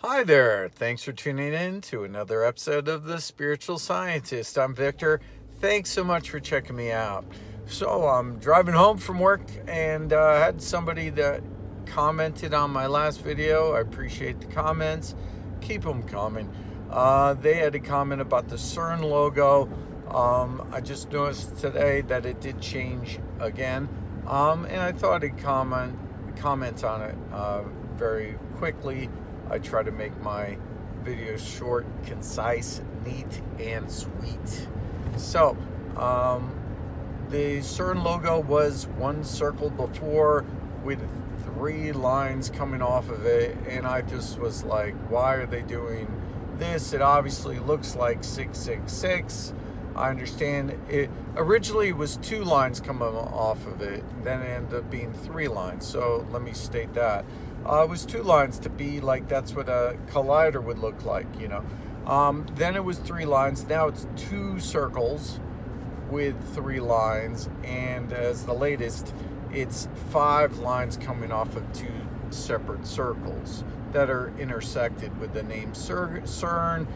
Hi there. Thanks for tuning in to another episode of The Spiritual Scientist. I'm Victor. Thanks so much for checking me out. So I'm driving home from work and I had somebody that commented on my last video. I appreciate the comments. Keep them coming. They had a comment about the Cern logo. I just noticed today that it did change again. And I thought I'd comment on it very quickly. I try to make my videos short, concise, neat, and sweet. So, the Cern logo was one circle before with 3 lines coming off of it, and I just was like, why are they doing this? It obviously looks like 666. I understand it originally was 2 lines coming off of it, then it ended up being 3 lines. So let me state that. It was 2 lines to be like that's what a collider would look like, you know. Then it was 3 lines. Now it's 2 circles with 3 lines, and as the latest, it's 5 lines coming off of 2 separate circles that are intersected with the name Cern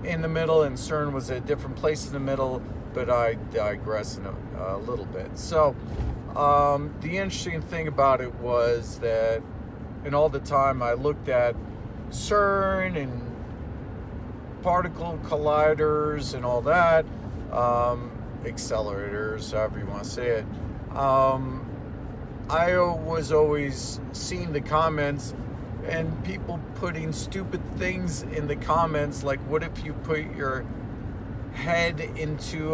in the middle, and Cern was a different place in the middle, but I digress in a little bit. So the interesting thing about it was that and all the time I looked at Cern and particle colliders and all that, accelerators, however you want to say it. I was always seeing the comments and people putting stupid things in the comments, like what if you put your head into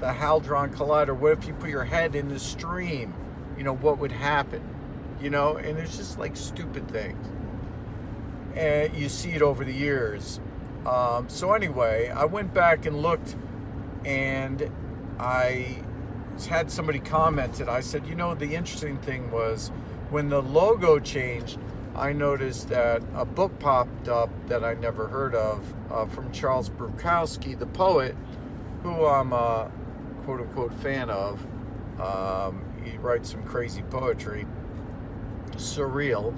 the Hadron Collider? What if you put your head in the stream? You know, what would happen? You know, and it's just like stupid things. And you see it over the years. So anyway, I went back and looked, and I had somebody comment, and I said, you know, the interesting thing was when the logo changed, I noticed that a book popped up that I never heard of from Charles Bukowski, the poet, who I'm a quote-unquote fan of. He writes some crazy poetry, surreal,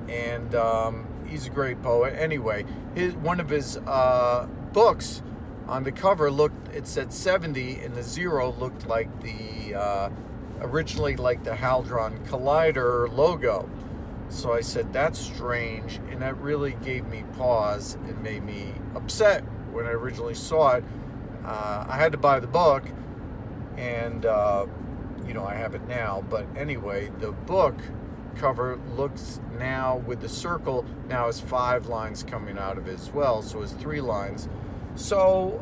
and he's a great poet. Anyway, one of his books on the cover it said 70, and the 0 looked like the originally like the Hadron Collider logo. So I said, that's strange, and that really gave me pause and made me upset when I originally saw it. I had to buy the book, and you know, I have it now. But anyway, the book cover looks now with the circle now has 5 lines coming out of it as well, so it's 3 lines. So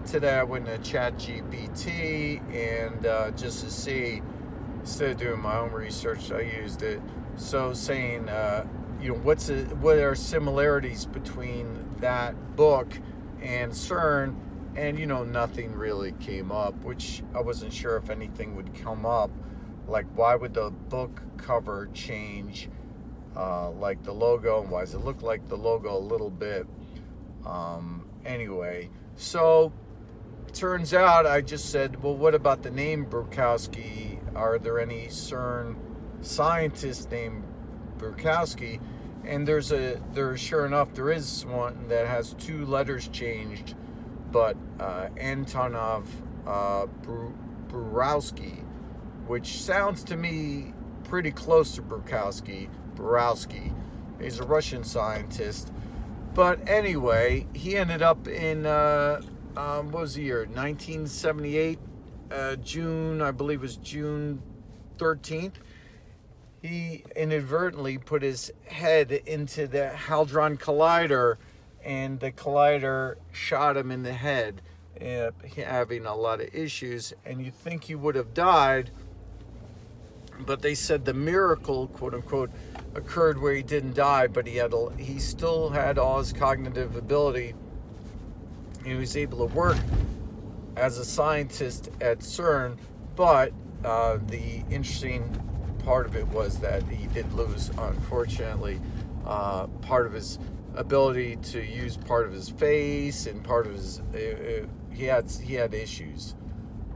today I went to ChatGPT and just to see, instead of doing my own research, I used it. So saying, you know, what are similarities between that book and Cern? And, you know, nothing really came up, which I wasn't sure if anything would come up. Like, why would the book cover change like the logo? And why does it look like the logo a little bit? Anyway, so turns out I just said, well, what about the name Bukowski? Are there any Cern scientists named Bukowski? And sure enough, there is one that has 2 letters changed, but Anitoli Bugorski, which sounds to me pretty close to Bukowski. He's a Russian scientist. But anyway, he ended up in, what was the year? 1978, June, I believe it was June 13th. He inadvertently put his head into the Hadron Collider, and the collider shot him in the head, having a lot of issues. And you'd think he would have died, but they said the miracle, quote unquote, occurred where he didn't die, but he still had all his cognitive ability. He was able to work as a scientist at Cern, but the interesting part of it was that he did lose, unfortunately, part of his ability to use part of his face, and part of his he had issues,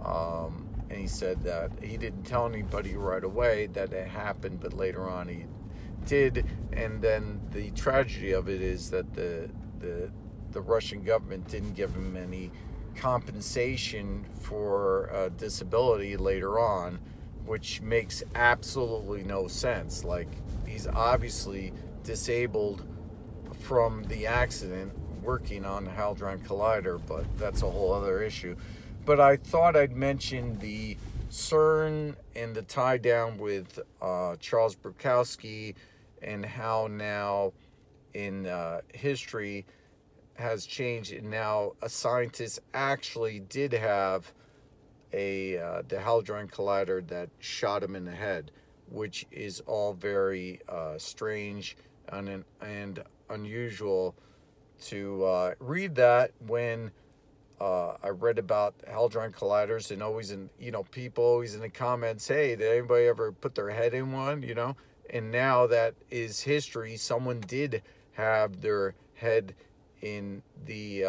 and he said that he didn't tell anybody right away that it happened, but later on he did. And then the tragedy of it is that the Russian government didn't give him any compensation for disability later on, which makes absolutely no sense. Like, he's obviously disabled from the accident working on the Hadron Collider, but that's a whole other issue. But I thought I'd mention the Cern and the tie down with Charles Bukowski, and how now in history has changed, and now a scientist actually did have the Hadron Collider that shot him in the head, which is all very strange and unusual to read that when I read about Hadron Colliders, and always people always in the comments, hey, did anybody ever put their head in one, and now that is history. Someone did have their head in the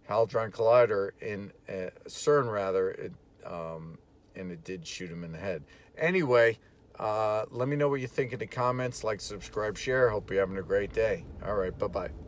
Hadron Collider, in CERN rather, and it did shoot him in the head. Anyway, let me know what you think in the comments. Like, subscribe, share. Hope you're having a great day. All right, bye-bye.